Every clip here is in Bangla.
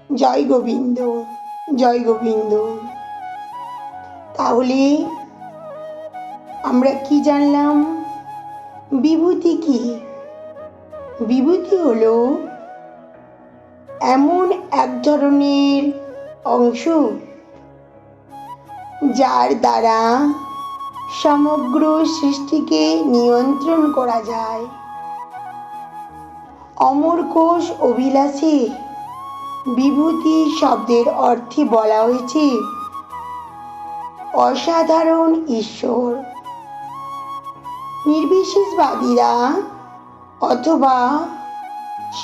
জয় গোবিন্দ, জয় গোবিন্দ। তাহলে আমরা কি জানলাম? বিভূতি কি? বিভূতি হলো এমন এক ধরনের অংশ যার দ্বারা সমগ্র সৃষ্টিকে নিয়ন্ত্রণ করা যায়। অমর কোষ অভিলাষে বিভূতি শব্দের অর্থে বলা হয়েছে অসাধারণ ঈশ্বর। নির্বিশেষবাদীরা অথবা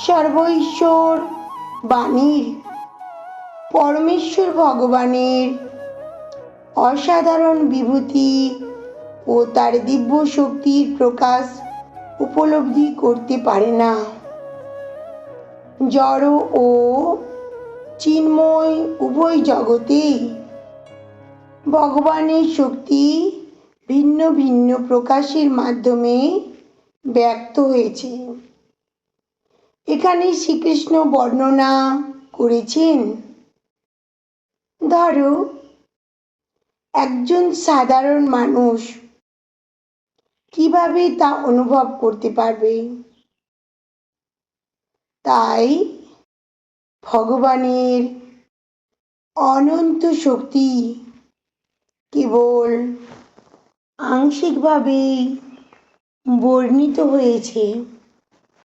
সর্বঈশ্বর বাণীর পরমেশ্বর ভগবানের অসাধারণ বিভূতি ও তার দিব্য শক্তির প্রকাশ উপলব্ধি করতে পারে না। জড় ও চিন্ময় উভয় জগতেই ভগবানের শক্তি ভিন্ন ভিন্ন প্রকাশের মাধ্যমে ব্যক্ত হয়েছে। এখানে শ্রীকৃষ্ণ বর্ণনা করেছেন, ধরো একজন সাধারণ মানুষ কিভাবে তা অনুভব করতে পারবে। তাই ভগবানের অনন্ত শক্তি কেবল আংশিকভাবে বর্ণিত হয়েছে।